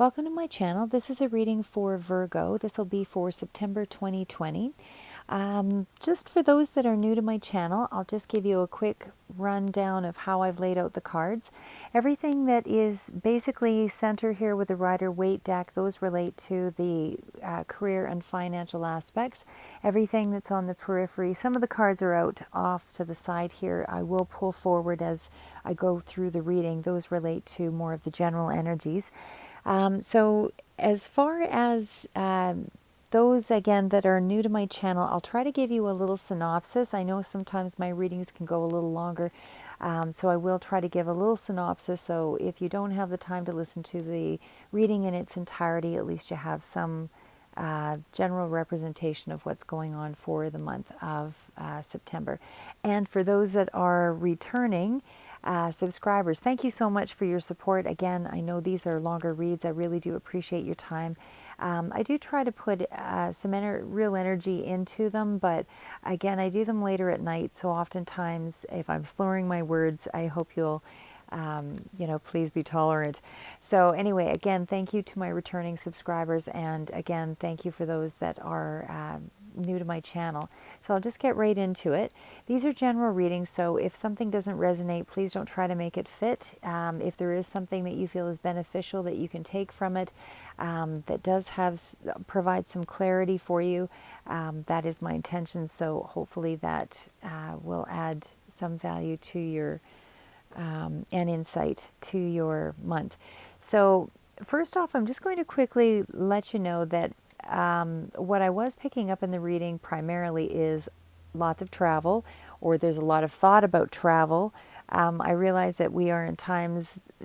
Welcome to my channel. This is a reading for Virgo. This will be for September 2020. Just for those that are new to my channel, I'll just give you a quick rundown of how I've laid out the cards. Everything that is basically center here with the Rider-Waite deck, those relate to the career and financial aspects. Everything that's on the periphery, some of the cards are out off to the side here. I will pull forward as I go through the reading. Those relate to more of the general energies. So as far as those, again, that are new to my channel, I'll try to give you a little synopsis. I know sometimes my readings can go a little longer, so I will try to give a little synopsis. So if you don't have the time to listen to the reading in its entirety, at least you have some general representation of what's going on for the month of September. And for those that are returning subscribers, thank you so much for your support. Again, I know these are longer reads. I really do appreciate your time. I do try to put some real energy into them, but again, I do them later at night. So oftentimes, if I'm slurring my words, I hope you'll please be tolerant. So anyway, again, thank you to my returning subscribers. And again, thank you for those that are new to my channel. So I'll just get right into it. These are general readings, so if something doesn't resonate, please don't try to make it fit. If there is something that you feel is beneficial that you can take from it, that does provide some clarity for you, that is my intention. So hopefully that will add some value to your and insight to your month. So first off, I'm just going to quickly let you know that what I was picking up in the reading primarily is lots of travel, or there's a lot of thought about travel. I realize that we are in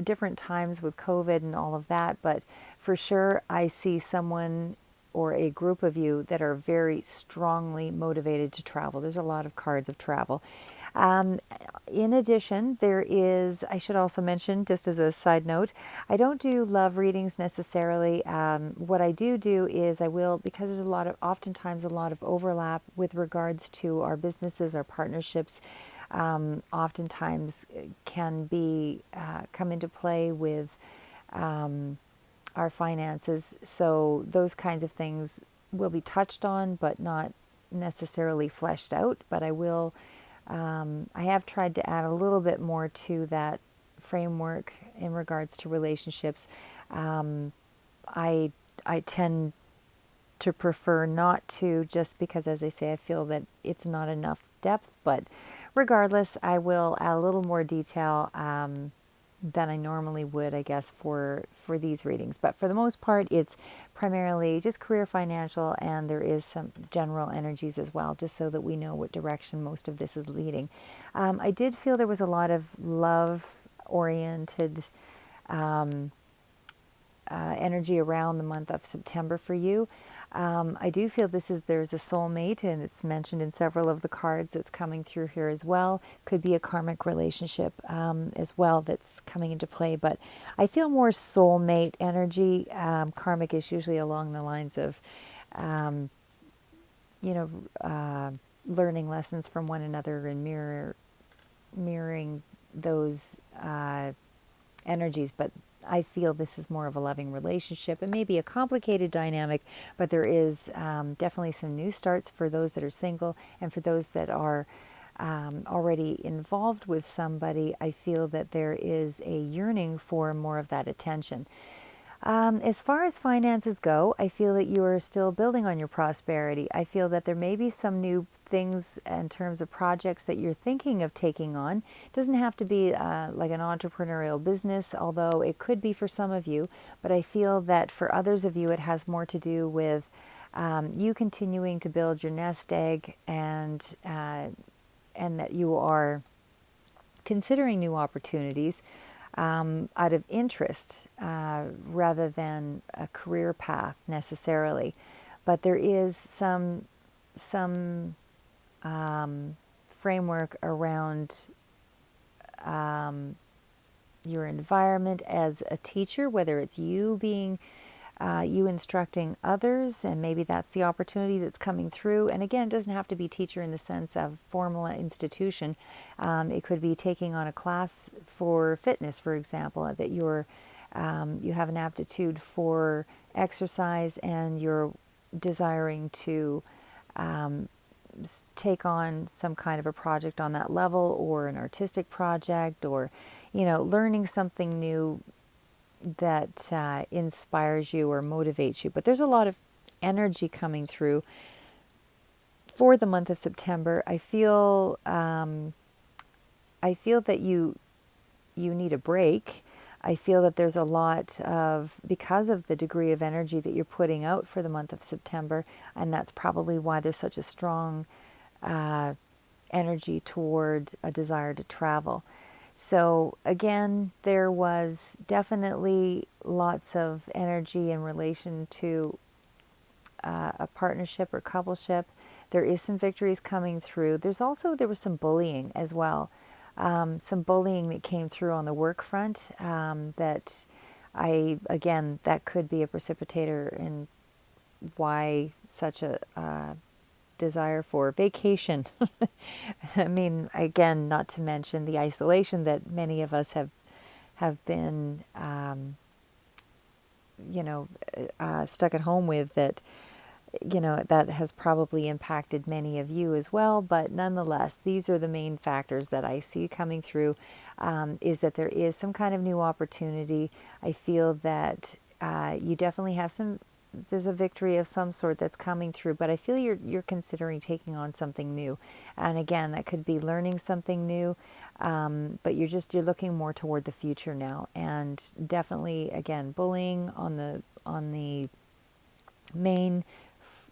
different times with COVID and all of that, but for sure I see someone or a group of you that are very strongly motivated to travel. There's a lot of cards of travel. In addition, I should also mention, just as a side note, I don't do love readings necessarily. What I do is because there's oftentimes a lot of overlap with regards to our businesses, our partnerships, oftentimes can come into play with our finances. So those kinds of things will be touched on, but not necessarily fleshed out. But I have tried to add a little bit more to that framework in regards to relationships. I tend to prefer not to, just because, as I say, I feel that it's not enough depth. But regardless, I will add a little more detail than I normally would, I guess, for these readings. But for the most part, it's primarily just career, financial, and there is some general energies as well, just so that we know what direction most of this is leading. I did feel there was a lot of love-oriented energy around the month of September for you. I do feel there's a soulmate, and it's mentioned in several of the cards that's coming through here as well. Could be a karmic relationship as well that's coming into play, but I feel more soulmate energy. Karmic is usually along the lines of, learning lessons from one another and mirroring those energies, but I feel this is more of a loving relationship and maybe a complicated dynamic, but there is definitely some new starts for those that are single, and for those that are already involved with somebody. I feel that there is a yearning for more of that attention. As far as finances go, I feel that you are still building on your prosperity. I feel that there may be some new things in terms of projects that you're thinking of taking on. It doesn't have to be like an entrepreneurial business, although it could be for some of you. But I feel that for others of you, it has more to do with you continuing to build your nest egg, and that you are considering new opportunities out of interest rather than a career path necessarily. But there is some framework around your environment as a teacher, whether it's you instructing others, and maybe that's the opportunity that's coming through. And again, it doesn't have to be teacher in the sense of formal institution. It could be taking on a class for fitness, for example, that you're you have an aptitude for exercise, and you're desiring to take on some kind of a project on that level, or an artistic project, or learning something new that inspires you or motivates you. But there's a lot of energy coming through for the month of September. I feel that you need a break. I feel that there's a lot of, because of the degree of energy that you're putting out for the month of September, and that's probably why there's such a strong energy toward a desire to travel. So again, there was definitely lots of energy in relation to a partnership or coupleship. There is some victories coming through. There was some bullying as well. Some bullying that came through on the work front, that could be a precipitator in why such a desire for vacation. I mean, again, not to mention the isolation that many of us have been, stuck at home with, that that has probably impacted many of you as well. But nonetheless, these are the main factors that I see coming through, is that there is some kind of new opportunity. I feel that you definitely have there's a victory of some sort that's coming through, but I feel you're considering taking on something new. And again, that could be learning something new, but you're looking more toward the future now. And definitely, again, bullying on the main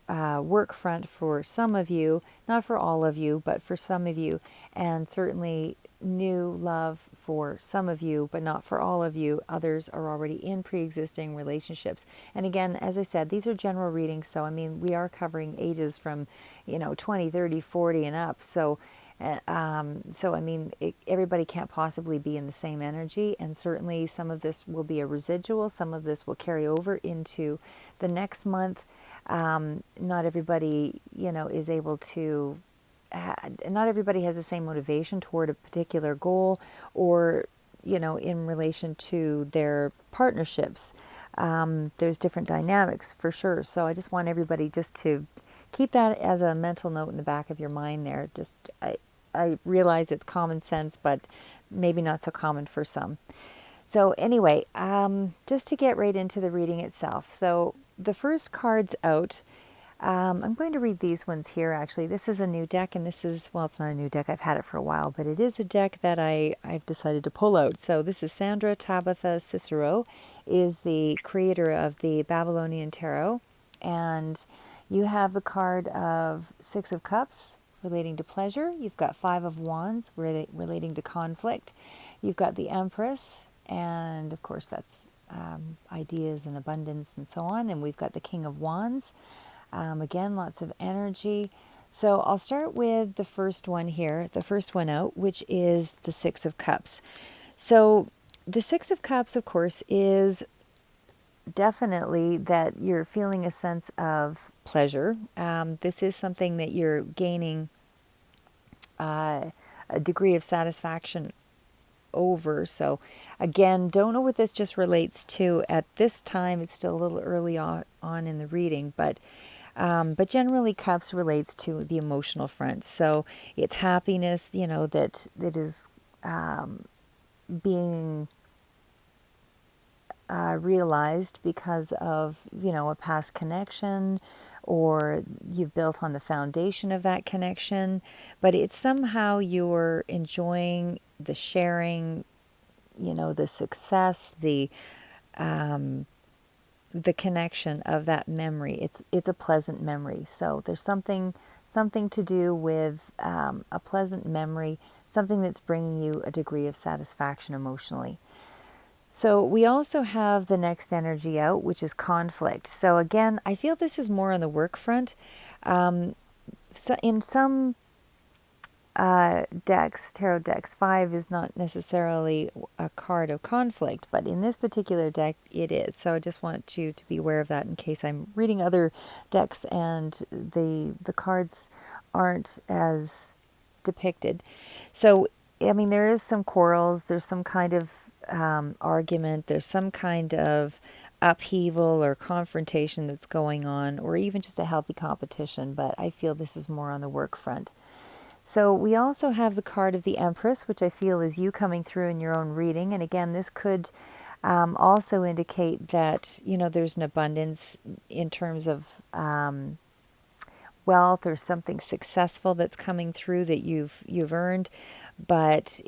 work front for some of you, not for all of you, but for some of you, and certainly new love for some of you, but not for all of you. Others are already in pre-existing relationships. And again, as I said, these are general readings, so I mean, we are covering ages from 20, 30, 40 and up. So I mean, everybody can't possibly be in the same energy, and certainly some of this will be a residual, some of this will carry over into the next month. Not everybody, is able to, not everybody has the same motivation toward a particular goal, or, in relation to their partnerships. There's different dynamics for sure. So I just want everybody just to keep that as a mental note in the back of your mind there. I realize it's common sense, but maybe not so common for some. So anyway, just to get right into the reading itself. So the first card's out. I'm going to read these ones here, actually. This is a new deck, and this is, well, it's not a new deck. I've had it for a while, but it is a deck that I've decided to pull out. So this is Sandra Tabitha Cicero, is the creator of the Babylonian Tarot. And you have the card of Six of Cups, relating to pleasure. You've got Five of Wands, relating to conflict. You've got the Empress, and of course that's ideas and abundance and so on. And we've got the King of Wands. Again, lots of energy. So I'll start with the first one here, the first one out, which is the Six of Cups. So the Six of Cups, of course, is definitely that you're feeling a sense of pleasure. This is something that you're gaining a degree of satisfaction over. So again, don't know what this just relates to at this time. It's still a little early on in the reading, but generally cups relates to the emotional front. So it's happiness, that is being realized because of, a past connection, or you've built on the foundation of that connection, but it's somehow you're enjoying the sharing, the success, the connection of that memory. It's a pleasant memory. So there's something to do with a pleasant memory, something that's bringing you a degree of satisfaction emotionally. So we also have the next energy out, which is conflict. So again, I feel this is more on the work front. So in some decks, tarot decks, 5 is not necessarily a card of conflict, but in this particular deck it is. So I just want you to be aware of that in case I'm reading other decks and the cards aren't as depicted. So I mean, there is some quarrels, there's some kind of argument, there's some kind of upheaval or confrontation that's going on, or even just a healthy competition, but I feel this is more on the work front. So we also have the card of the Empress, which I feel is you coming through in your own reading. And again, this could also indicate that, there's an abundance in terms of wealth or something successful that's coming through that you've earned. But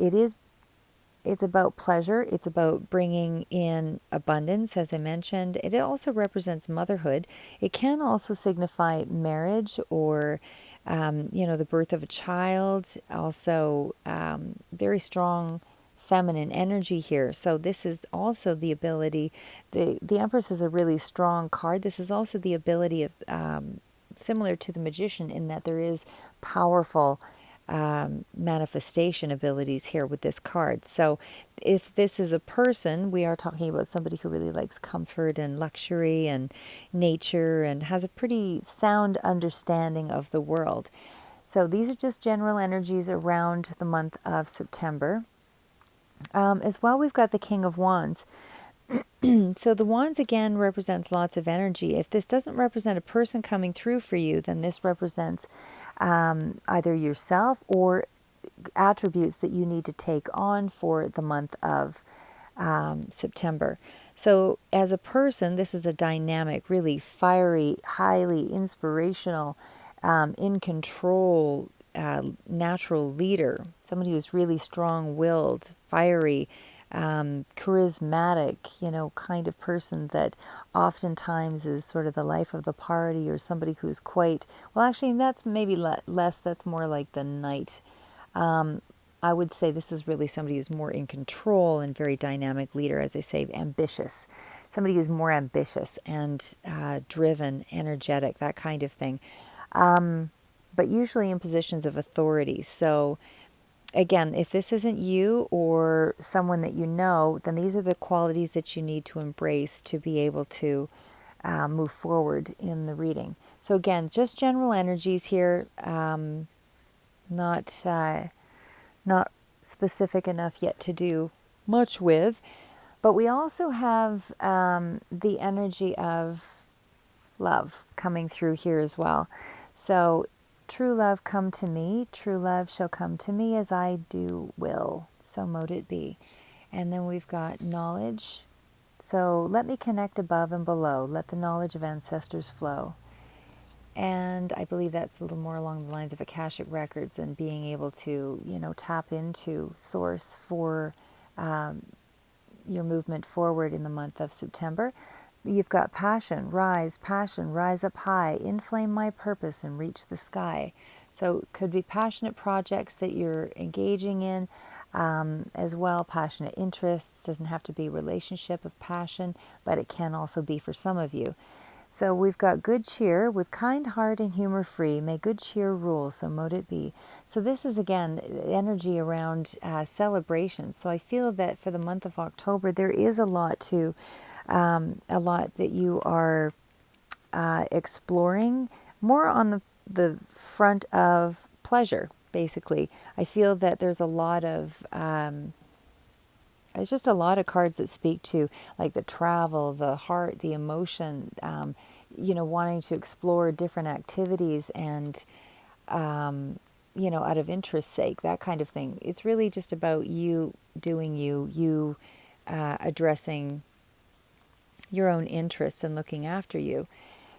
it's about pleasure. It's about bringing in abundance, as I mentioned. It also represents motherhood. It can also signify marriage or, the birth of a child. Also, very strong feminine energy here. So this is also the ability. The Empress is a really strong card. This is also the ability of, similar to the Magician, in that there is powerful manifestation abilities here with this card. So if this is a person, we are talking about somebody who really likes comfort and luxury and nature and has a pretty sound understanding of the world. So these are just general energies around the month of September. As well, we've got the King of Wands. So the Wands again represents lots of energy. If this doesn't represent a person coming through for you, then this represents either yourself or attributes that you need to take on for the month of September. So as a person, this is a dynamic, really fiery, highly inspirational, in control, natural leader, somebody who's really strong-willed, fiery, charismatic, kind of person that oftentimes is sort of the life of the party, or somebody who's quite, well, actually, that's maybe less, that's more like the knight. I would say this is really somebody who's more in control and very dynamic leader, as I say, ambitious. Somebody who's more ambitious and driven, energetic, that kind of thing. But usually in positions of authority. So again, if this isn't you or someone that you know, then these are the qualities that you need to embrace to be able to move forward in the reading. So again, just general energies here, not specific enough yet to do much with. But we also have the energy of love coming through here as well. So true love come to me, true love shall come to me, as I do will, so mote it be. And then we've got knowledge. So let me connect above and below, let the knowledge of ancestors flow. And I believe that's a little more along the lines of Akashic records and being able to, tap into source for your movement forward in the month of September. You've got passion, rise up high, inflame my purpose and reach the sky. So it could be passionate projects that you're engaging in, as well, passionate interests. Doesn't have to be relationship of passion, but it can also be for some of you. So we've got good cheer, with kind heart and humor free, may good cheer rule, so mote it be. So this is, again, energy around celebration. So I feel that for the month of October, there is a lot that you are exploring, more on the front of pleasure, basically. I feel that there's a lot of... It's just a lot of cards that speak to like the travel, the heart, the emotion, wanting to explore different activities and, out of interest's sake, that kind of thing. It's really just about you doing you addressing your own interests and looking after you.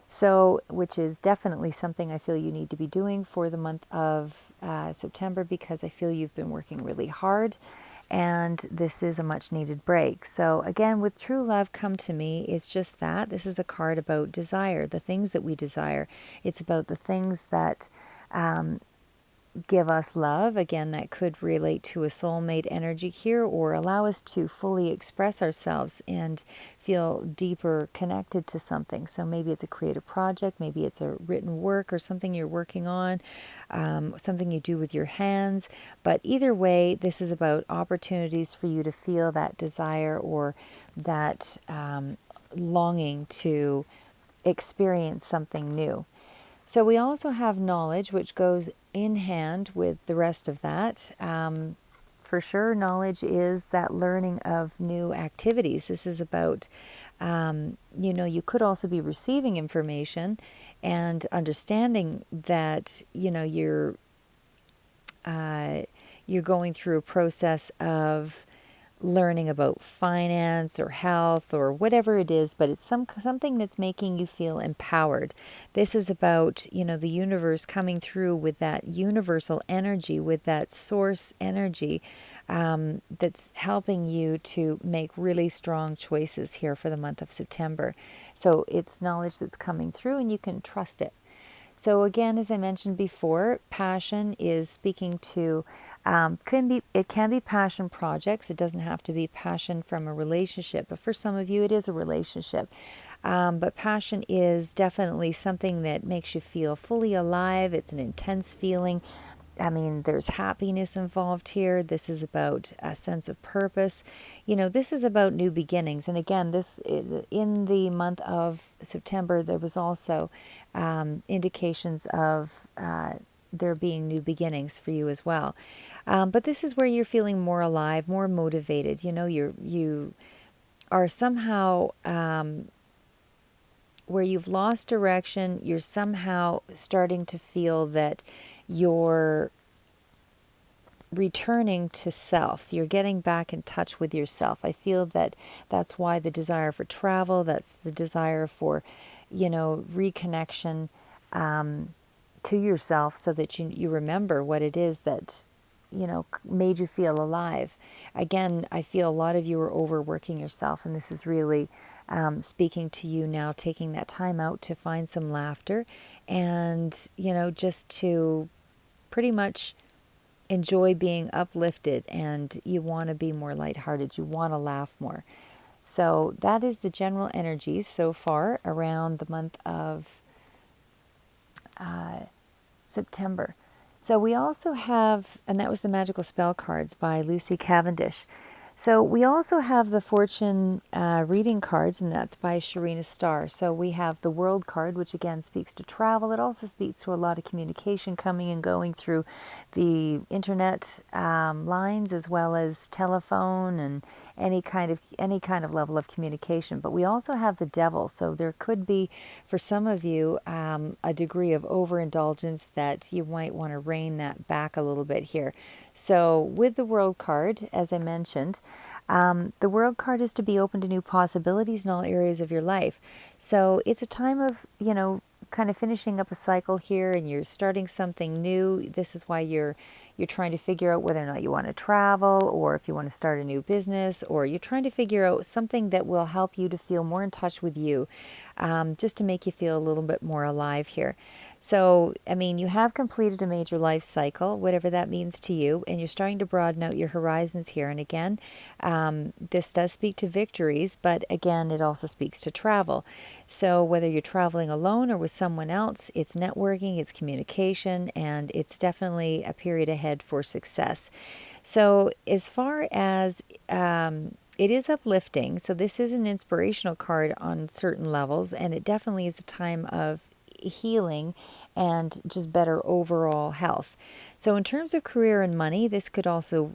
So, which is definitely something I feel you need to be doing for the month of September, because I feel you've been working really hard. And this is a much needed break. So again, with true love come to me, it's just that. This is a card about desire, the things that we desire. It's about the things that give us love. Again, that could relate to a soulmate energy here, or allow us to fully express ourselves and feel deeper connected to something. So maybe it's a creative project, maybe it's a written work or something you're working on, something you do with your hands. But either way, this is about opportunities for you to feel that desire or that longing to experience something new. So we also have knowledge, which goes in hand with the rest of that. for sure, knowledge is that learning of new activities. This is about, you could also be receiving information and understanding that, you're going through a process of learning about finance or health or whatever it is, but it's something that's making you feel empowered. This is about, the universe coming through with that universal energy, with that source energy, that's helping you to make really strong choices here for the month of September. So it's knowledge that's coming through and you can trust it. So again, as I mentioned before, passion is speaking to, it can be passion projects. It doesn't have to be passion from a relationship, but for some of you it is a relationship. But passion is definitely something that makes you feel fully alive. It's an intense feeling. I mean, there's happiness involved here. This is about a sense of purpose. This is about new beginnings. And again, in the month of September, there was also indications of there being new beginnings for you as well. But this is where you're feeling more alive, more motivated. You are somehow where you've lost direction. You're somehow starting to feel that you're returning to self. You're getting back in touch with yourself. I feel that that's why the desire for travel, that's the desire for, reconnection to yourself, so that you remember what it is that, made you feel alive. Again, I feel a lot of you are overworking yourself, and this is really speaking to you now, taking that time out to find some laughter and, just to pretty much enjoy being uplifted, and you want to be more lighthearted. You want to laugh more. So that is the general energies so far around the month of September. So we also have, and that was the Magical Spell cards by Lucy Cavendish. So we also have the fortune reading cards, and that's by Sharina Starr. So we have the World card, which again speaks to travel. It also speaks to a lot of communication coming and going through the internet lines, as well as telephone and any kind of level of communication. But we also have the Devil. So there could be, for some of you, a degree of overindulgence that you might want to rein that back a little bit here. So with the World card, as I mentioned, the World card is to be open to new possibilities in all areas of your life. So it's a time of, kind of finishing up a cycle here, and you're starting something new. This is why you're trying to figure out whether or not you want to travel, or if you want to start a new business, or you're trying to figure out something that will help you to feel more in touch with you, just to make you feel a little bit more alive here. So, I mean, you have completed a major life cycle, whatever that means to you, and you're starting to broaden out your horizons here. And again, this does speak to victories, but again, it also speaks to travel. So whether you're traveling alone or with someone else, it's networking, it's communication, and it's definitely a period ahead for success. So as far as it is uplifting, so this is an inspirational card on certain levels, and it definitely is a time of healing and just better overall health. So in terms of career and money, this could also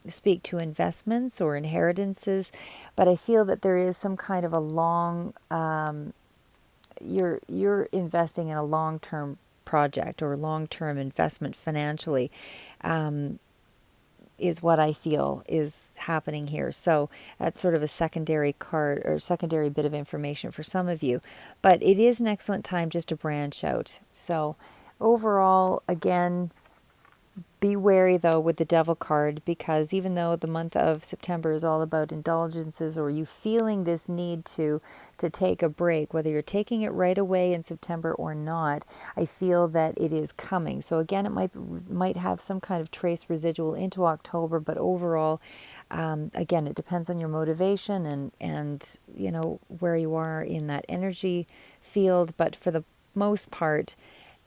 speak to investments or inheritances, but I feel that there is some kind of a long, you're investing in a long-term project or long-term investment financially, is what I feel is happening here. So that's sort of a secondary card or secondary bit of information for some of you, but it is an excellent time just to branch out. So overall, again, be wary though with the Devil card, because even though the month of September is all about indulgences, or you feeling this need to take a break, whether you're taking it right away in September or not, I feel that it is coming. So again, it might have some kind of trace residual into October, but overall, again, it depends on your motivation and where you are in that energy field. But for the most part,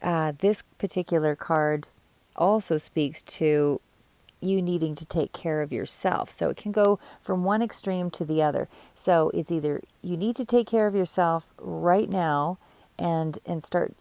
this particular card also speaks to you needing to take care of yourself. So it can go from one extreme to the other. So it's either you need to take care of yourself right now and start,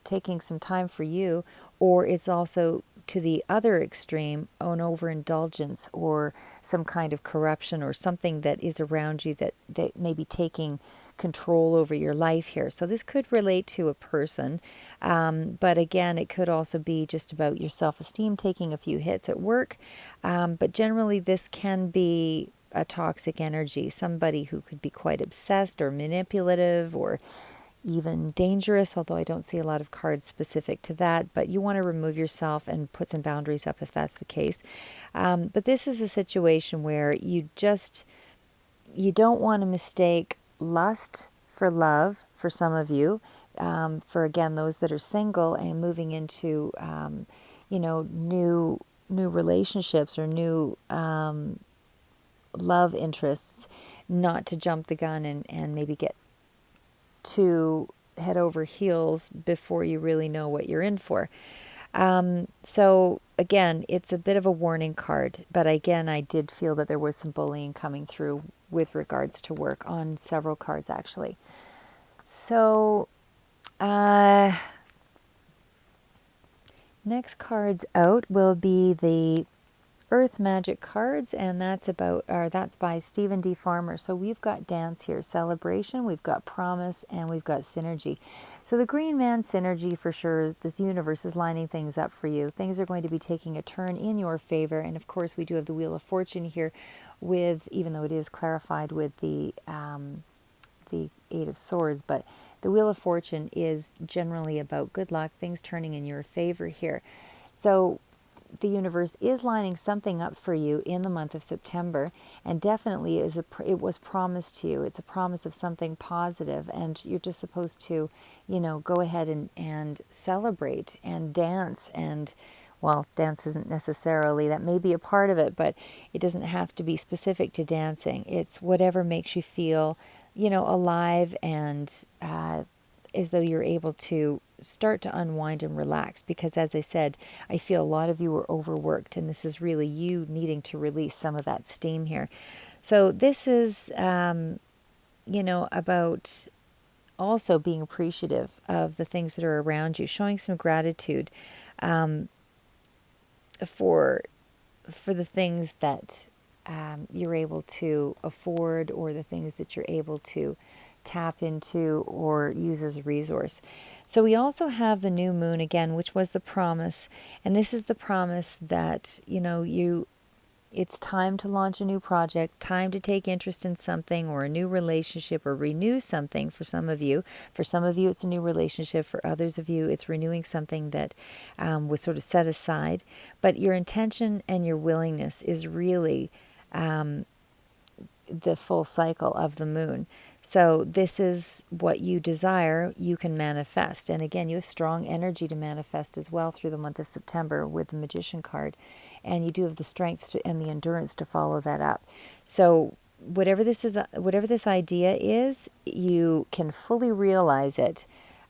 taking some time for you, or it's also to the other extreme, an overindulgence or some kind of corruption or something that is around you that may be taking control over your life here. So this could relate to a person, but again, it could also be just about your self-esteem taking a few hits at work. But generally, this can be a toxic energy, somebody who could be quite obsessed or manipulative or even dangerous, although I don't see a lot of cards specific to that, but you want to remove yourself and put some boundaries up if that's the case. But this is a situation where you don't want to mistake lust for love for some of you, for again those that are single and moving into new relationships or new love interests, not to jump the gun and maybe get too head over heels before you really know what you're in for. So again, it's a bit of a warning card, but again, I did feel that there was some bullying coming through with regards to work on several cards actually. So next cards out will be the Earth Magic cards, and that's by Stephen D. Farmer. So we've got dance here, celebration, we've got promise, and we've got synergy. So the Green Man synergy for sure, this universe is lining things up for you. Things are going to be taking a turn in your favor, and of course we do have the Wheel of Fortune here with, even though it is clarified with the Eight of Swords, but the Wheel of Fortune is generally about good luck, things turning in your favor here. So the universe is lining something up for you in the month of September, and definitely it was promised to you. It's a promise of something positive, and you're just supposed to, go ahead and celebrate and dance. And well, dance isn't necessarily, that may be a part of it, but it doesn't have to be specific to dancing. It's whatever makes you feel, alive and as though you're able to start to unwind and relax, because as I said, I feel a lot of you are overworked, and this is really you needing to release some of that steam here. So this is, about also being appreciative of the things that are around you, showing some gratitude for the things that you're able to afford, or the things that you're able to tap into or use as a resource. So we also have the new moon again, which was the promise, and this is the promise that it's time to launch a new project, time to take interest in something, or a new relationship, or renew something for some of you. For some of you, it's a new relationship. For others of you, it's renewing something that was sort of set aside. But your intention and your willingness is really the full cycle of the moon. So this is what you desire, you can manifest. And again, you have strong energy to manifest as well through the month of September with the Magician card. And you do have the strength and the endurance to follow that up. So whatever this idea is, you can fully realize it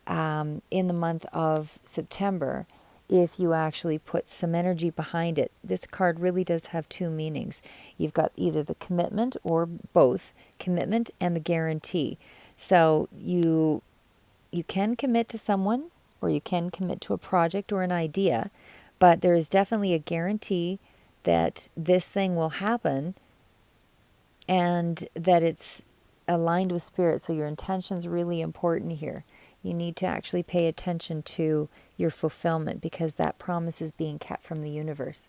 in the month of September if you actually put some energy behind it. This card really does have two meanings. You've got either the commitment or both, commitment and the guarantee. So you can commit to someone, or you can commit to a project or an idea, but there is definitely a guarantee that this thing will happen and that it's aligned with spirit. So your intention's really important here. You need to actually pay attention to your fulfillment, because that promise is being kept from the universe.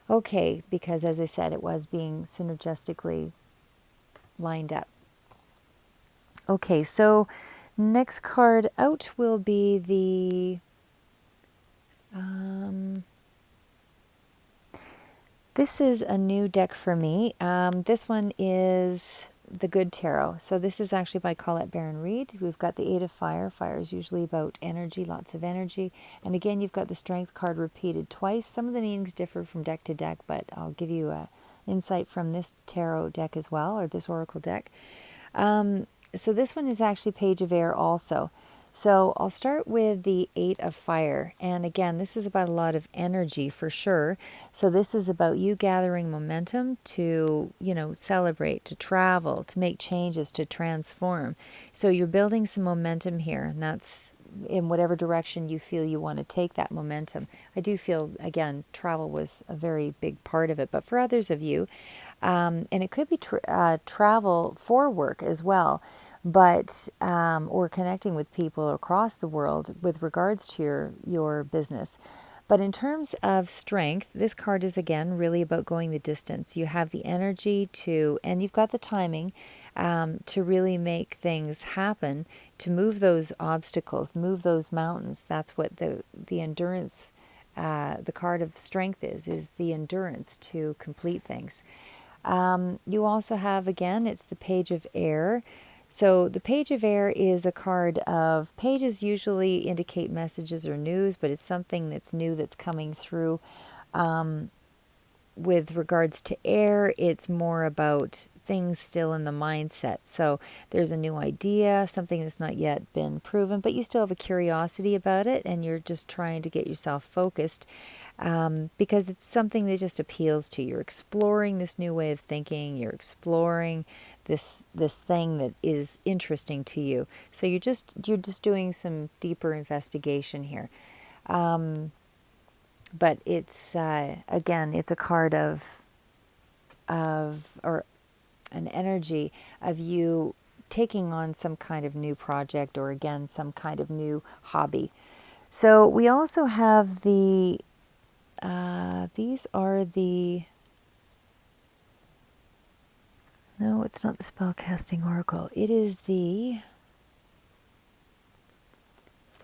Okay, because as I said, it was being synergistically lined up. Okay, so next card out will be the this is a new deck for me. This one is the Good Tarot. So this is actually by Colette Baron Reid. We've got the Eight of Fire. Fire is usually about energy, lots of energy. And again, you've got the Strength card repeated twice. Some of the meanings differ from deck to deck, but I'll give you an insight from this tarot deck as well, or this oracle deck. So this one is actually Page of Air also. So I'll start with the Eight of Fire. And again, this is about a lot of energy for sure. So this is about you gathering momentum to, celebrate, to travel, to make changes, to transform. So you're building some momentum here. And that's in whatever direction you feel you want to take that momentum. I do feel, again, travel was a very big part of it, but for others of you, and it could be travel for work as well, but or connecting with people across the world with regards to your business. But in terms of strength, this card is again really about going the distance. You have the energy to, and you've got the timing to really make things happen, to move those obstacles, move those mountains. That's what the endurance, the card of strength is the endurance to complete things. You also have, again, it's the Page of Air. So the Page of Air is a card of, pages usually indicate messages or news, but it's something that's new that's coming through. With regards to air, it's more about things still in the mindset. So there's a new idea, something that's not yet been proven, but you still have a curiosity about it, and you're just trying to get yourself focused because it's something that just appeals to you. You're exploring this new way of thinking. You're exploring this thing that is interesting to you. So you're just doing some deeper investigation here. But it's again, it's a card of or an energy of you taking on some kind of new project, or again, some kind of new hobby. So we also have the these are the, no, it's not the spellcasting oracle. It is the,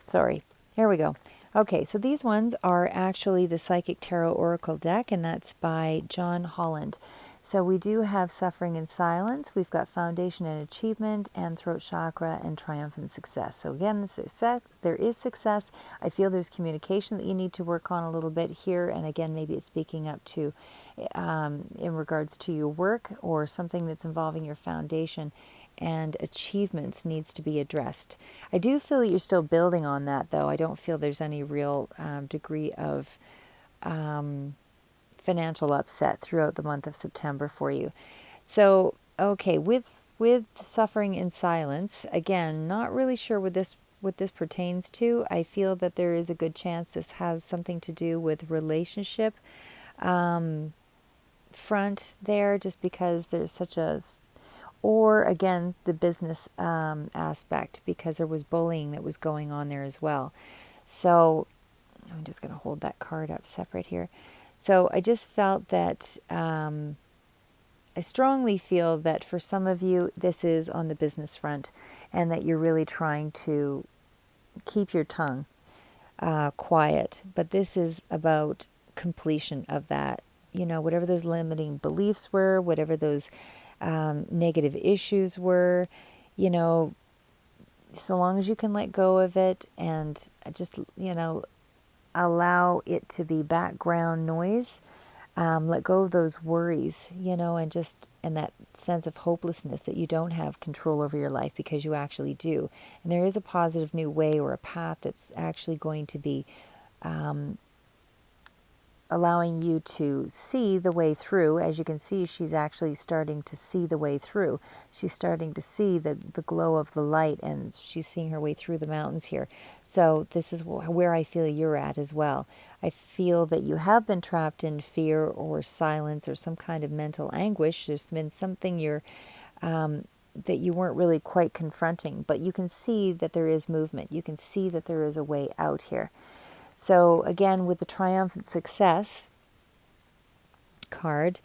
sorry, here we go. Okay, so these ones are actually the Psychic Tarot Oracle deck, and that's by John Holland. So we do have Suffering in Silence, we've got Foundation and Achievement, and Throat Chakra, and Triumphant Success. So again, there is success. I feel there's communication that you need to work on a little bit here, and again, maybe it's speaking up to in regards to your work or something that's involving your foundation, and achievements needs to be addressed. I do feel that you're still building on that, though. I don't feel there's any real degree of financial upset throughout the month of September for you. So, okay, with Suffering in Silence, again, not really sure what this pertains to. I feel that there is a good chance this has something to do with relationship front there, just because there's such a, or again, the business aspect, because there was bullying that was going on there as well. So I'm just going to hold that card up separate here. So I just felt that I strongly feel that for some of you, this is on the business front, and that you're really trying to keep your tongue quiet. But this is about completion of that. You know, whatever those limiting beliefs were, whatever those negative issues were, you know, so long as you can let go of it and just, you know, allow it to be background noise, let go of those worries, you know, and that sense of hopelessness that you don't have control over your life, because you actually do. And there is a positive new way or a path that's actually going to be allowing you to see the way through. As you can see, she's actually starting to see the way through. She's starting to see the glow of the light, and she's seeing her way through the mountains here. So this is where I feel you're at as well. I feel that you have been trapped in fear or silence or some kind of mental anguish. There's been something that you weren't really quite confronting, but you can see that there is movement. You can see that there is a way out here. So again, with the Triumphant Success card,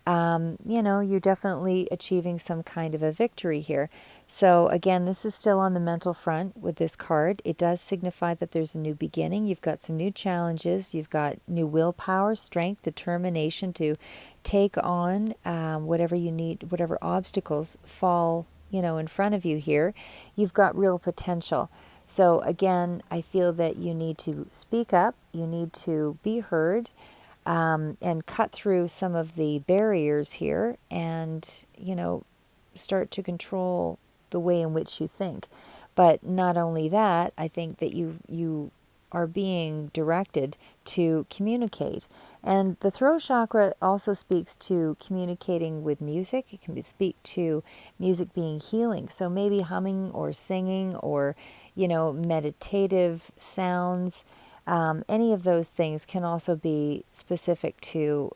you know, you're definitely achieving some kind of a victory here. So again, this is still on the mental front with this card. It does signify that there's a new beginning. You've got some new challenges. You've got new willpower, strength, determination to take on whatever you need, whatever obstacles fall, you know, in front of you here. You've got real potential. So again, I feel that you need to speak up, you need to be heard, and cut through some of the barriers here, and, you know, start to control the way in which you think. But not only that, I think that you are being directed to communicate. And the throat chakra also speaks to communicating with music. It can speak to music being healing. So maybe humming or singing or, meditative sounds. Any of those things can also be specific to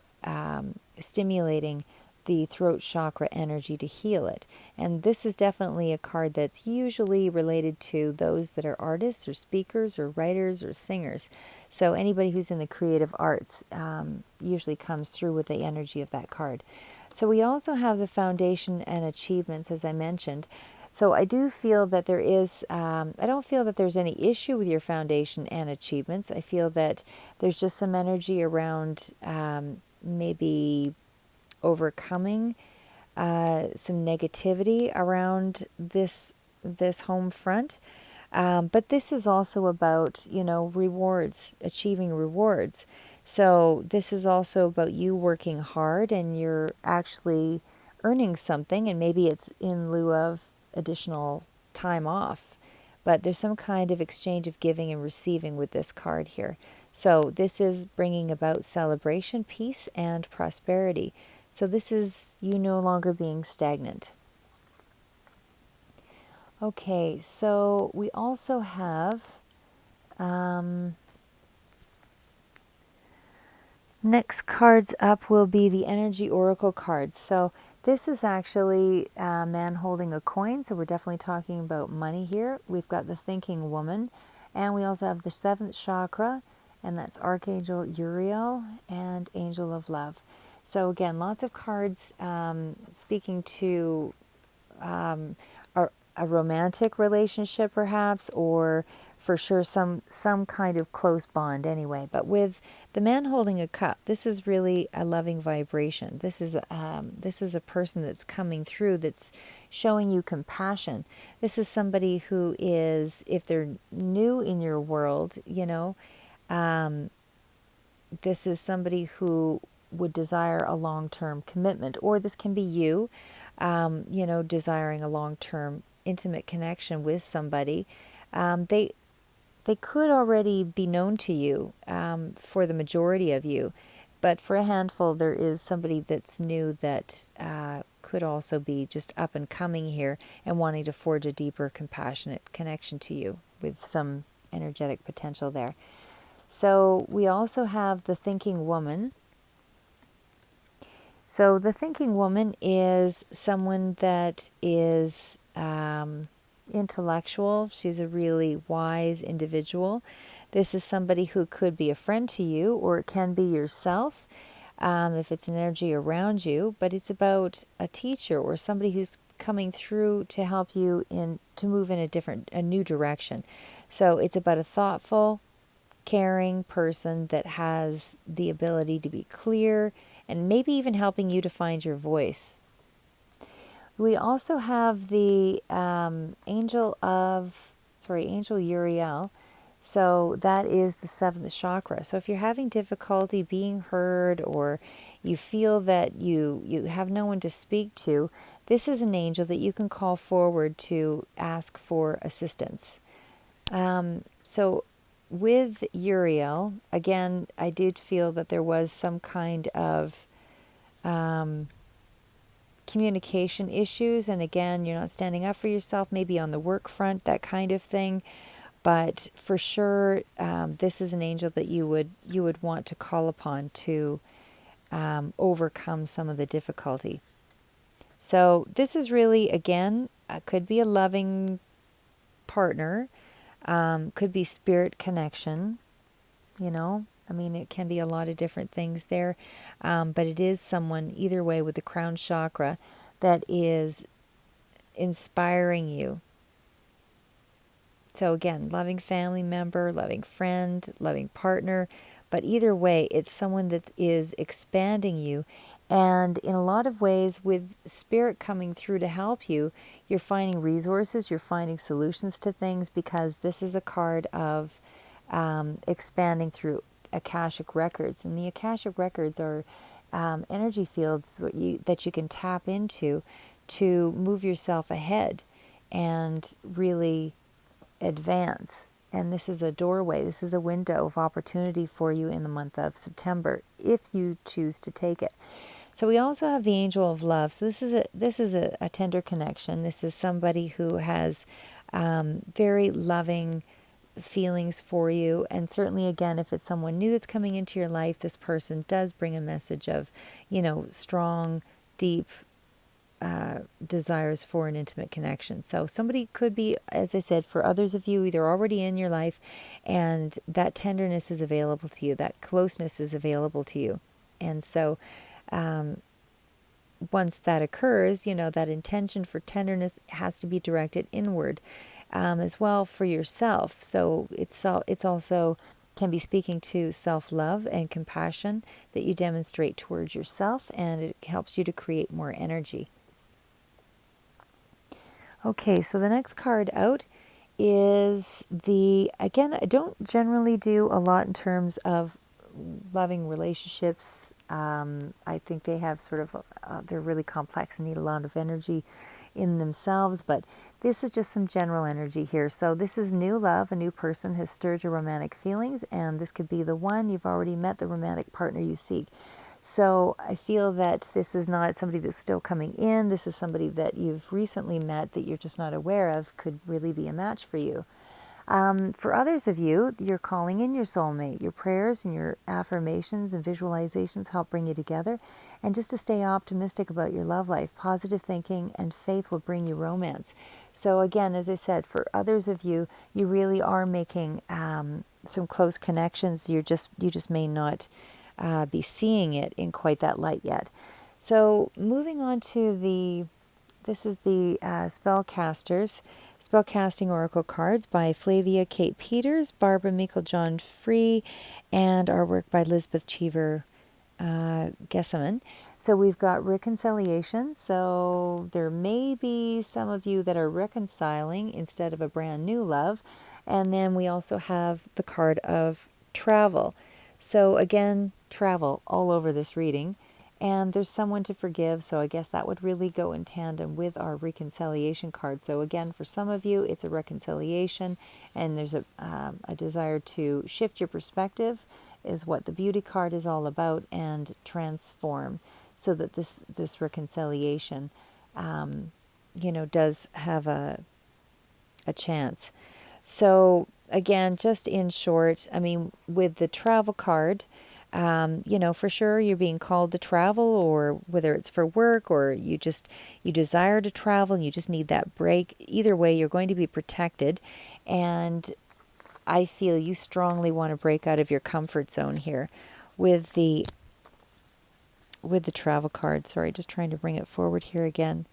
stimulating the throat chakra energy to heal it. And this is definitely a card that's usually related to those that are artists or speakers or writers or singers. So anybody who's in the creative arts usually comes through with the energy of that card. So we also have the foundation and achievements, as I mentioned. So I do feel that there is, I don't feel that there's any issue with your foundation and achievements. I feel that there's just some energy around maybe overcoming some negativity around this home front. But this is also about, rewards, achieving rewards. So this is also about you working hard and you're actually earning something, and maybe it's in lieu of additional time off. But there's some kind of exchange of giving and receiving with this card here. So this is bringing about celebration, peace, and prosperity. So this is you no longer being stagnant. Okay, so we also have next cards up will be the energy oracle cards. So this is actually a man holding a coin. So we're definitely talking about money here. We've got the thinking woman, and we also have the seventh chakra, and that's Archangel Uriel and Angel of Love. So again, lots of cards speaking to a romantic relationship perhaps, or for sure some kind of close bond anyway. But with the man holding a cup, this is really a loving vibration. This is a person that's coming through, that's showing you compassion. This is somebody who is, if they're new in your world, this is somebody who would desire a long-term commitment, or this can be you, desiring a long-term intimate connection with somebody. They could already be known to you for the majority of you, but for a handful, there is somebody that's new that could also be just up and coming here and wanting to forge a deeper, compassionate connection to you with some energetic potential there. So we also have the thinking woman. So the thinking woman is someone that is intellectual. She's a really wise individual. This is somebody who could be a friend to you, or it can be yourself if it's an energy around you. But it's about a teacher or somebody who's coming through to help you to move in a new direction. So it's about a thoughtful, caring person that has the ability to be clear and maybe even helping you to find your voice. We also have the Angel Uriel. So that is the seventh chakra. So if you're having difficulty being heard, or you feel that you have no one to speak to, this is an angel that you can call forward to ask for assistance. So with Uriel, again, I did feel that there was some kind of communication issues, and again, you're not standing up for yourself, maybe on the work front, that kind of thing. But for sure, this is an angel that you would want to call upon to overcome some of the difficulty. So this is really, again, could be a loving partner, could be spirit connection, it can be a lot of different things there, but it is someone, either way, with the crown chakra that is inspiring you. So again, loving family member, loving friend, loving partner, but either way, it's someone that is expanding you. And in a lot of ways, with spirit coming through to help you, you're finding resources, you're finding solutions to things, because this is a card of expanding through Akashic records. And the Akashic records are energy fields that you can tap into to move yourself ahead and really advance And this is a doorway, this is a window of opportunity for you in the month of September, if you choose to take it. So we also have the angel of love. So this is a tender connection. This is somebody who has very loving feelings for you. And certainly, again, if it's someone new that's coming into your life, this person does bring a message of, strong, deep desires for an intimate connection. So somebody could be, as I said, for others of you, either already in your life and that tenderness is available to you, that closeness is available to you. And so once that occurs, that intention for tenderness has to be directed inward as well for yourself. So it's also can be speaking to self-love and compassion that you demonstrate towards yourself, and it helps you to create more energy. Okay, so the next card out is again, I don't generally do a lot in terms of loving relationships. I think they have they're really complex and need a lot of energy in themselves, but this is just some general energy here. So this is new love. A new person has stirred your romantic feelings, and this could be the one. You've already met the romantic partner you seek. So I feel that this is not somebody that's still coming in. This is somebody that you've recently met that you're just not aware of could really be a match for you. For others of you, you're calling in your soulmate. Your prayers and your affirmations and visualizations help bring you together. And just to stay optimistic about your love life, positive thinking and faith will bring you romance. So again, as I said, for others of you, you really are making some close connections. You just may not be seeing it in quite that light yet. So moving on to this is the Spellcasting Oracle Cards by Flavia Kate Peters, Barbara Meikle-John Free, and our work by Elizabeth Cheever Gesseman. So we've got reconciliation. So there may be some of you that are reconciling instead of a brand new love. And then we also have the card of travel. So again, travel all over this reading. And there's someone to forgive, so I guess that would really go in tandem with our reconciliation card. So again, for some of you, it's a reconciliation, and there's a desire to shift your perspective, is what the beauty card is all about, and transform, so that this reconciliation, does have a chance. So again, just in short, I mean, with the travel card, for sure you're being called to travel, or whether it's for work or you desire to travel and you just need that break. Either way, you're going to be protected. And I feel you strongly want to break out of your comfort zone here with the travel card. Sorry, just trying to bring it forward here again.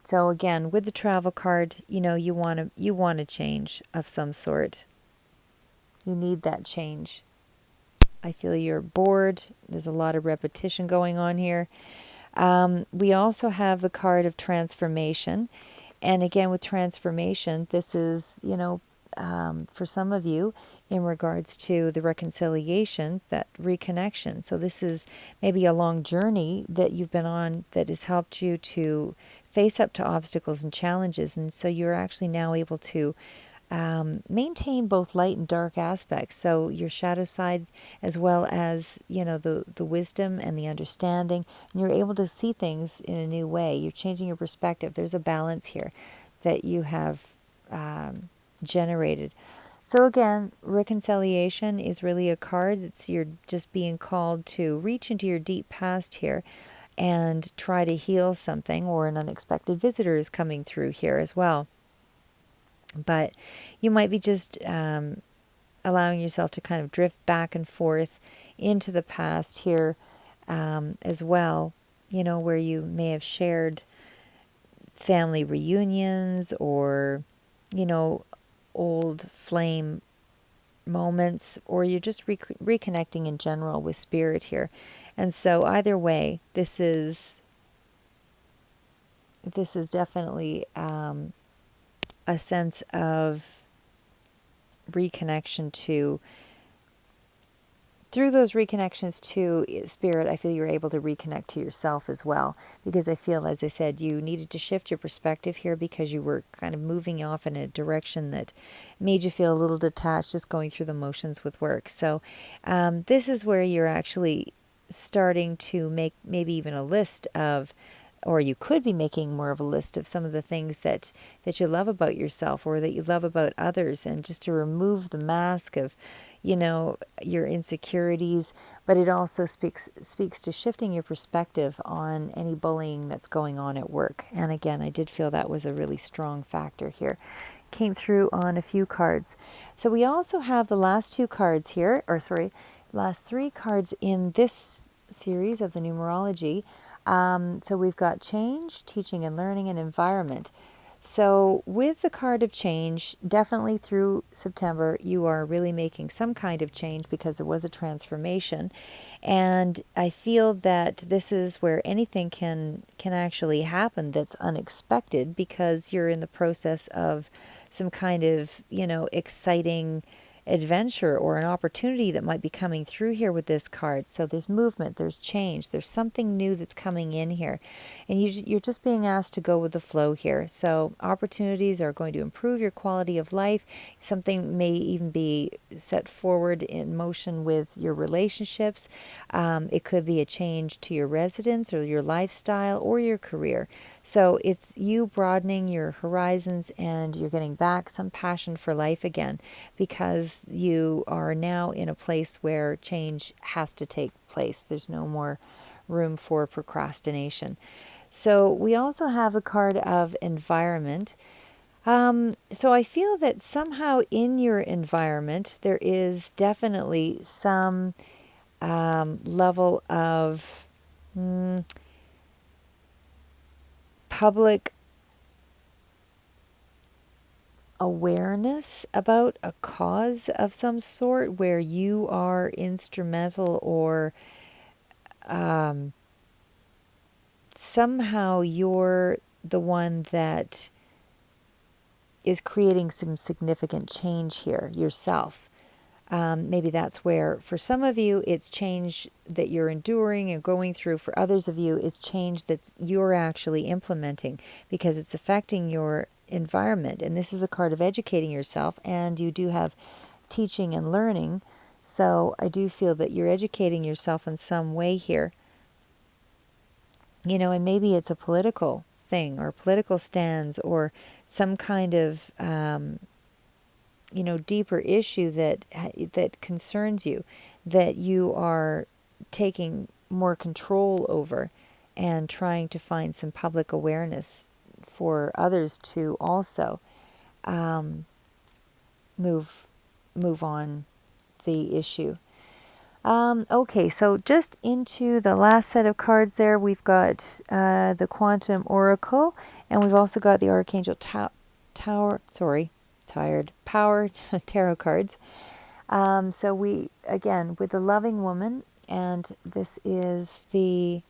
So again, with the travel card, you want a change of some sort. You need that change. I feel you're bored. There's a lot of repetition going on here. We also have the card of transformation. And again, with transformation, this is, for some of you, in regards to the reconciliation, that reconnection. So this is maybe a long journey that you've been on that has helped you to face up to obstacles and challenges. And so you're actually now able to maintain both light and dark aspects. So your shadow side, as well as, the wisdom and the understanding, and you're able to see things in a new way. You're changing your perspective. There's a balance here that you have generated. So again, reconciliation is really a card that's you're just being called to reach into your deep past here and try to heal something, or an unexpected visitor is coming through here as well. But you might be just allowing yourself to kind of drift back and forth into the past here as well, where you may have shared family reunions or, old flame moments, or you're just reconnecting in general with spirit here. And so either way, this is definitely a sense of reconnection to through those reconnections to Spirit, I feel you're able to reconnect to yourself as well. Because I feel, as I said, you needed to shift your perspective here because you were kind of moving off in a direction that made you feel a little detached, just going through the motions with work. So this is where you're actually starting to make maybe even a list of, or you could be making more of a list of some of the things that you love about yourself or that you love about others, and just to remove the mask of, your insecurities. But it also speaks to shifting your perspective on any bullying that's going on at work. And again, I did feel that was a really strong factor here. Came through on a few cards. So we also have the last two cards here, or sorry, last three cards in this series of the numerology. So we've got change, teaching and learning, and environment. So with the card of change, definitely through September, you are really making some kind of change because there was a transformation. And I feel that this is where anything can actually happen that's unexpected, because you're in the process of some kind of, exciting adventure or an opportunity that might be coming through here with this card. So there's movement, there's change, there's something new that's coming in here, and you're just being asked to go with the flow here. So opportunities are going to improve your quality of life. Something may even be set forward in motion with your relationships. It could be a change to your residence or your lifestyle or your career. So it's you broadening your horizons, and you're getting back some passion for life again, because you are now in a place where change has to take place. There's no more room for procrastination. So we also have the card of environment. So I feel that somehow in your environment, there is definitely some level of public awareness about a cause of some sort, where you are instrumental, or somehow you're the one that is creating some significant change here yourself. Maybe that's where, for some of you, it's change that you're enduring and going through. For others of you, it's change that's you're actually implementing because it's affecting your environment. And this is a card of educating yourself, and you do have teaching and learning. So I do feel that you're educating yourself in some way here. And maybe it's a political thing or political stands or some kind of deeper issue that concerns you, that you are taking more control over, and trying to find some public awareness for others to also move on the issue. Okay, so just into the last set of cards there, we've got the Quantum Oracle, and we've also got the Archangel Power tarot cards. So we, again, with the Loving Woman, and this is the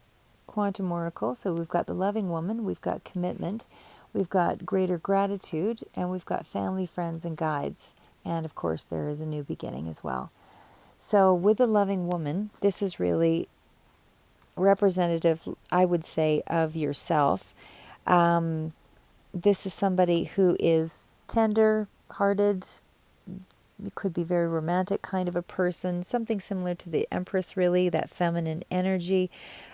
Quantum Oracle. So we've got the Loving Woman, we've got commitment, we've got greater gratitude, and we've got family, friends, and guides. And of course, there is a new beginning as well. So with the Loving Woman, this is really representative, I would say, of yourself. This is somebody who is tender-hearted. You could be very romantic kind of a person, something similar to the Empress, really, that feminine energy.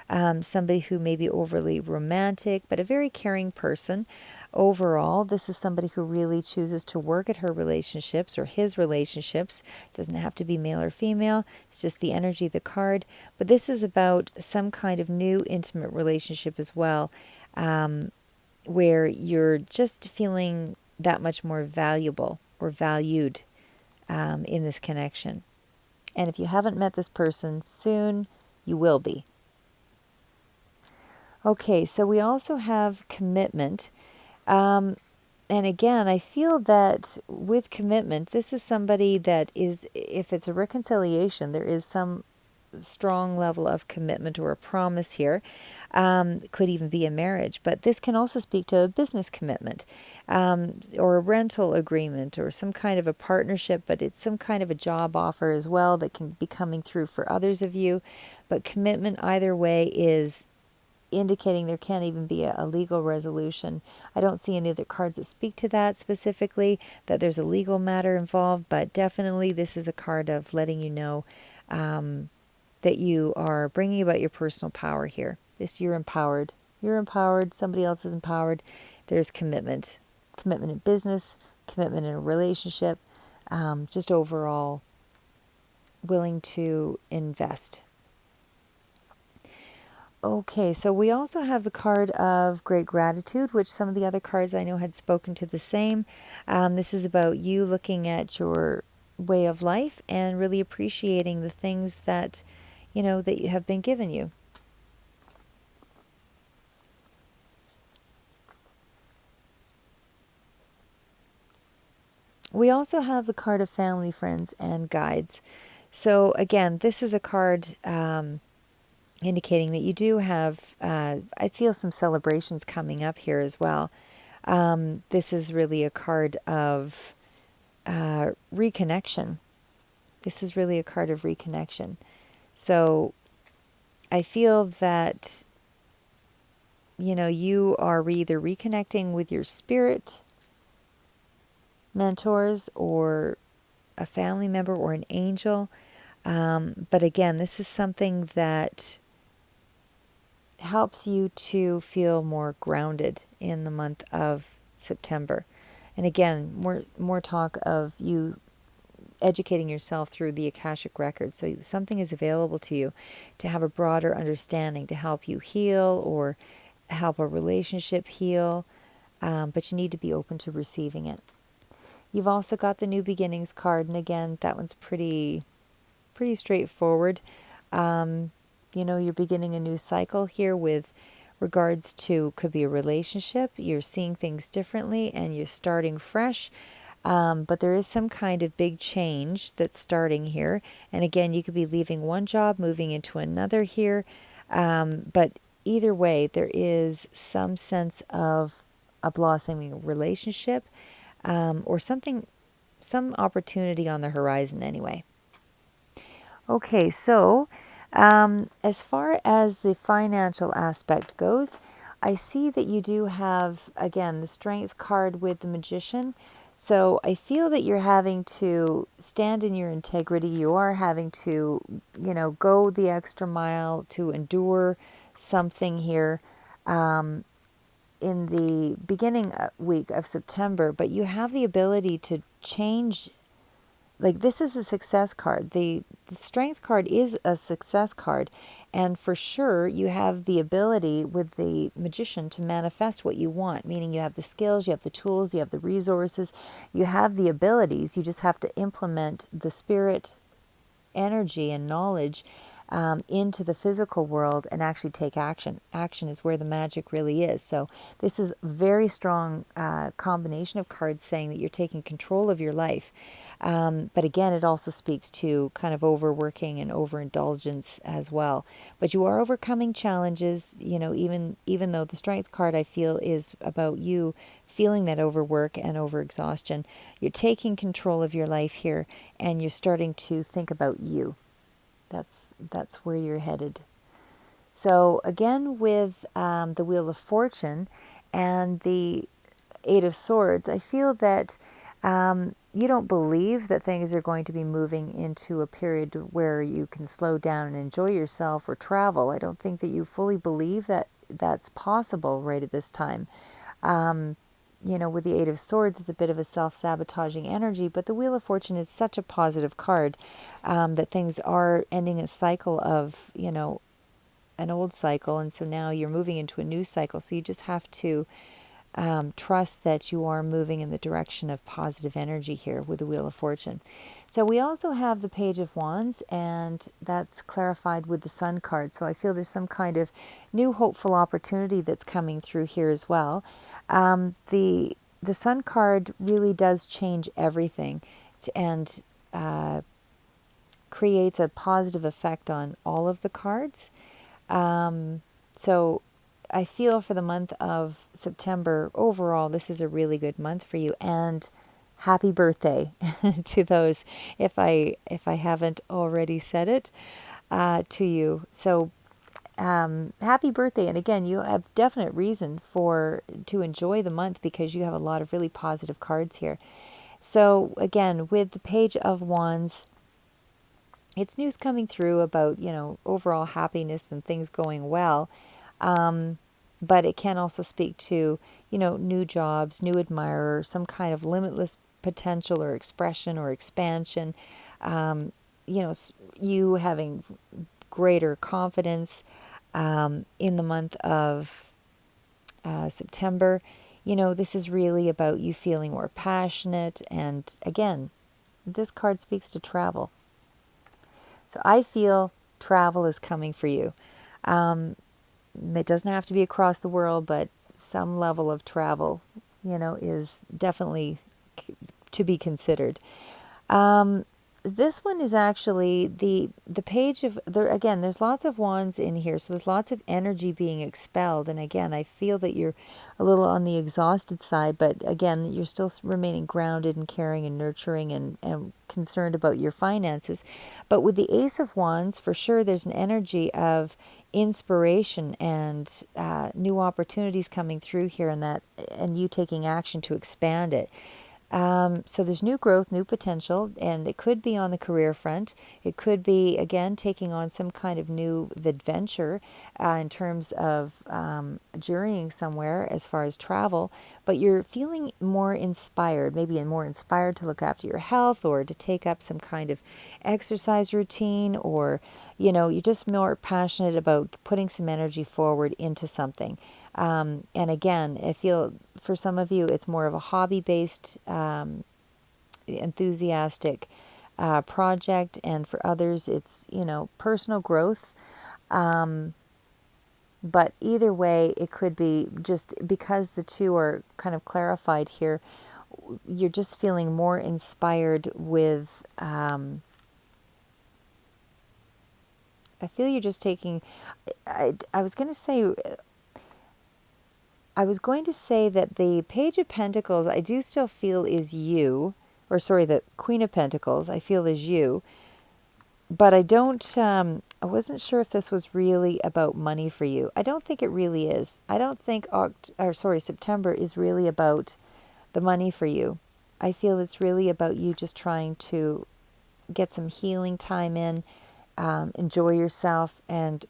Somebody who may be overly romantic, but a very caring person. Overall, this is somebody who really chooses to work at her relationships or his relationships. It doesn't have to be male or female. It's just the energy of the card. But this is about some kind of new intimate relationship as well, where you're just feeling that much more valuable or valued in this connection. And if you haven't met this person, soon you will be. Okay, so we also have commitment. And again, I feel that with commitment, this is somebody that is, if it's a reconciliation, there is some strong level of commitment or a promise here. Could even be a marriage, but this can also speak to a business commitment, or a rental agreement, or some kind of a partnership, but it's some kind of a job offer as well that can be coming through for others of you. But commitment either way is indicating there can't even be a legal resolution. I don't see any other cards that speak to that specifically, that there's a legal matter involved, but definitely this is a card of letting you know that you are bringing about your personal power here. You're empowered. You're empowered. Somebody else is empowered. There's commitment. Commitment in business, commitment in a relationship, just overall willing to invest. Okay, so we also have the card of great gratitude, which some of the other cards I know had spoken to the same. This is about you looking at your way of life and really appreciating the things that, that you have been given you. We also have the card of family, friends, and guides. So again, this is a card indicating that you do have, I feel some celebrations coming up here as well. This is really a card of reconnection. This is really a card of reconnection. So I feel that, you are either reconnecting with your spirit mentors or a family member or an angel. But again, this is something that helps you to feel more grounded in the month of September. And again, more talk of you educating yourself through the Akashic Records. So something is available to you to have a broader understanding, to help you heal or help a relationship heal. But you need to be open to receiving it. You've also got the New Beginnings card. And again, that one's pretty straightforward. You're beginning a new cycle here with regards to, could be a relationship. You're seeing things differently and you're starting fresh. But there is some kind of big change that's starting here. And again, you could be leaving one job, moving into another here. But either way, there is some sense of a blossoming relationship, or some opportunity on the horizon anyway. Okay, so as far as the financial aspect goes, I see that you do have, again, the Strength card with the Magician. So I feel that you're having to stand in your integrity. You are having to, go the extra mile to endure something here in the beginning week of September. But you have the ability to change. Like, this is a success card. The Strength card is a success card. And for sure, you have the ability with the Magician to manifest what you want. Meaning you have the skills, you have the tools, you have the resources, you have the abilities. You just have to implement the spirit energy and knowledge into the physical world and actually take action. Action is where the magic really is. So this is a very strong combination of cards saying that you're taking control of your life. But again, it also speaks to kind of overworking and overindulgence as well. But you are overcoming challenges, even though the Strength card I feel is about you feeling that overwork and overexhaustion. You're taking control of your life here and you're starting to think about you. That's where you're headed. So again, with the Wheel of Fortune and the Eight of Swords, I feel that you don't believe that things are going to be moving into a period where you can slow down and enjoy yourself or travel. I don't think that you fully believe that that's possible right at this time. With the Eight of Swords, it's a bit of a self-sabotaging energy, but the Wheel of Fortune is such a positive card that things are ending a cycle of, an old cycle, and so now you're moving into a new cycle. So you just have to trust that you are moving in the direction of positive energy here with the Wheel of Fortune. So we also have the Page of Wands, and that's clarified with the Sun card. So I feel there's some kind of new hopeful opportunity that's coming through here as well. The Sun card really does change everything and creates a positive effect on all of the cards. So I feel for the month of September, overall, this is a really good month for you. And happy birthday to those, if I haven't already said it to you. So happy birthday. And again, you have definite reason to enjoy the month because you have a lot of really positive cards here. So again, with the Page of Wands, it's news coming through about, overall happiness and things going well. But it can also speak to, new jobs, new admirer, some kind of limitless potential or expression or expansion. You having greater confidence in the month of September. This is really about you feeling more passionate. And again, this card speaks to travel. So I feel travel is coming for you. It doesn't have to be across the world, but some level of travel, is definitely to be considered. This one is actually the page of, again, there's lots of wands in here, so there's lots of energy being expelled. And again, I feel that you're a little on the exhausted side, but again, you're still remaining grounded and caring and nurturing and concerned about your finances. But with the Ace of Wands, for sure, there's an energy of inspiration and new opportunities coming through here, and you taking action to expand it. So there's new growth, new potential, and it could be on the career front. It could be, again, taking on some kind of new adventure in terms of journeying somewhere as far as travel. But you're feeling more inspired, maybe more inspired to look after your health or to take up some kind of exercise routine, or, you're just more passionate about putting some energy forward into something. And again, I feel for some of you, it's more of a hobby-based, enthusiastic project. And for others, it's, personal growth. But either way, it could be just because the two are kind of clarified here, you're just feeling more inspired with, I feel you're just taking, I was going to say that the Page of Pentacles, I do still feel is you, or sorry, the Queen of Pentacles, I feel is you. But I wasn't sure if this was really about money for you. I don't think it really is. I don't think September is really about the money for you. I feel it's really about you just trying to get some healing time in, enjoy yourself, and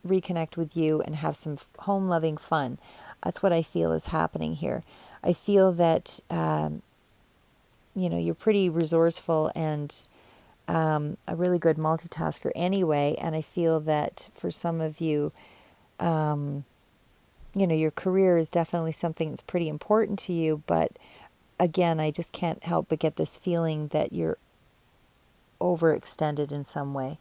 reconnect with you and have some home-loving fun. That's what I feel is happening here. I feel that, you're pretty resourceful and a really good multitasker anyway. And I feel that for some of you, your career is definitely something that's pretty important to you. But again, I just can't help but get this feeling that you're overextended in some way.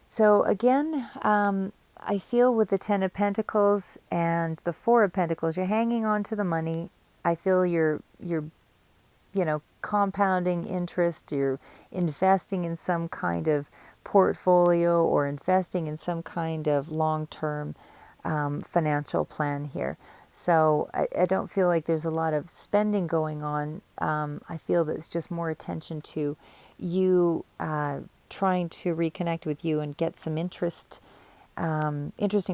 So again, I feel with the Ten of Pentacles and the Four of Pentacles, you're hanging on to the money. I feel you're compounding interest. You're investing in some kind of portfolio or investing in some kind of long-term financial plan here. So I don't feel like there's a lot of spending going on. I feel that it's just more attention to you trying to reconnect with you and get some interesting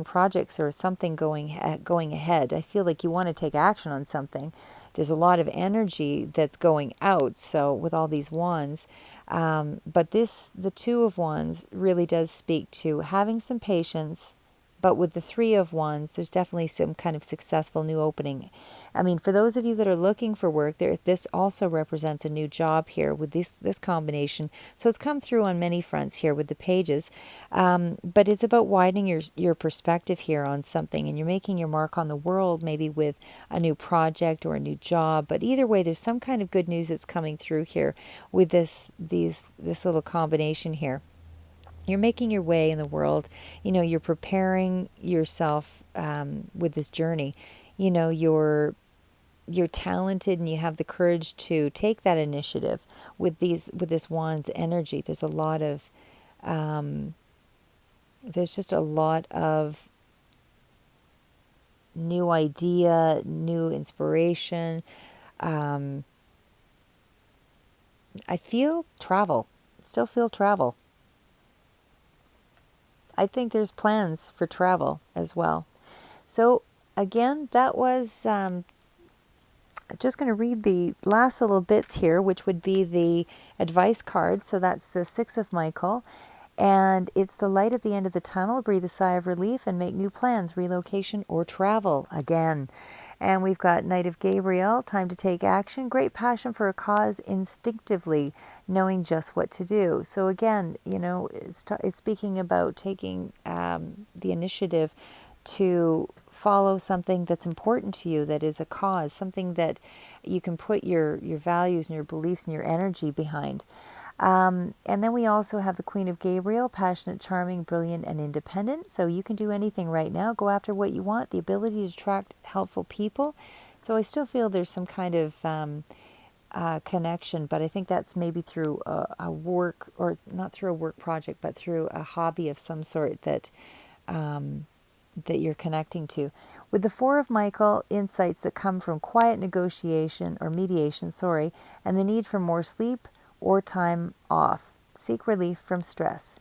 projects or something going ahead. I feel like you want to take action on something. There's a lot of energy that's going out, so with all these wands. But the Two of Wands really does speak to having some patience. But with the Three of Wands, there's definitely some kind of successful new opening. I mean, for those of you that are looking for work, this also represents a new job here with this combination. So it's come through on many fronts here with the pages. But it's about widening your perspective here on something, and you're making your mark on the world, maybe with a new project or a new job. But either way, there's some kind of good news that's coming through here with this little combination here. You're making your way in the world. You're preparing yourself with this journey. You're you're talented and you have the courage to take that initiative with this wand's energy. There's just a lot of new idea, new inspiration. I feel travel. Still feel travel. I think there's plans for travel as well. So again, that was just going to read the last little bits here, which would be the advice card. So that's the Six of Michael. And it's the light at the end of the tunnel. Breathe a sigh of relief and make new plans, relocation or travel again. And we've got Knight of Gabriel, time to take action, great passion for a cause, instinctively knowing just what to do. So again, it's speaking about taking the initiative to follow something that's important to you, that is a cause, something that you can put your values and your beliefs and your energy behind. And then we also have the Queen of Gabriel, passionate, charming, brilliant, and independent. So you can do anything right now. Go after what you want, the ability to attract helpful people. So I still feel there's some kind of connection, but I think that's maybe through a work, or not through a work project, but through a hobby of some sort that you're connecting to. With the Four of Michael, insights that come from quiet negotiation or mediation, and the need for more sleep or time off. Seek relief from stress.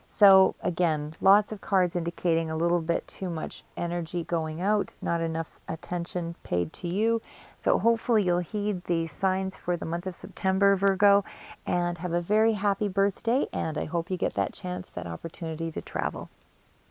So again, lots of cards indicating a little bit too much energy going out, not enough attention paid to you. So hopefully you'll heed the signs for the month of September, Virgo, and have a very happy birthday. And I hope you get that chance, that opportunity to travel.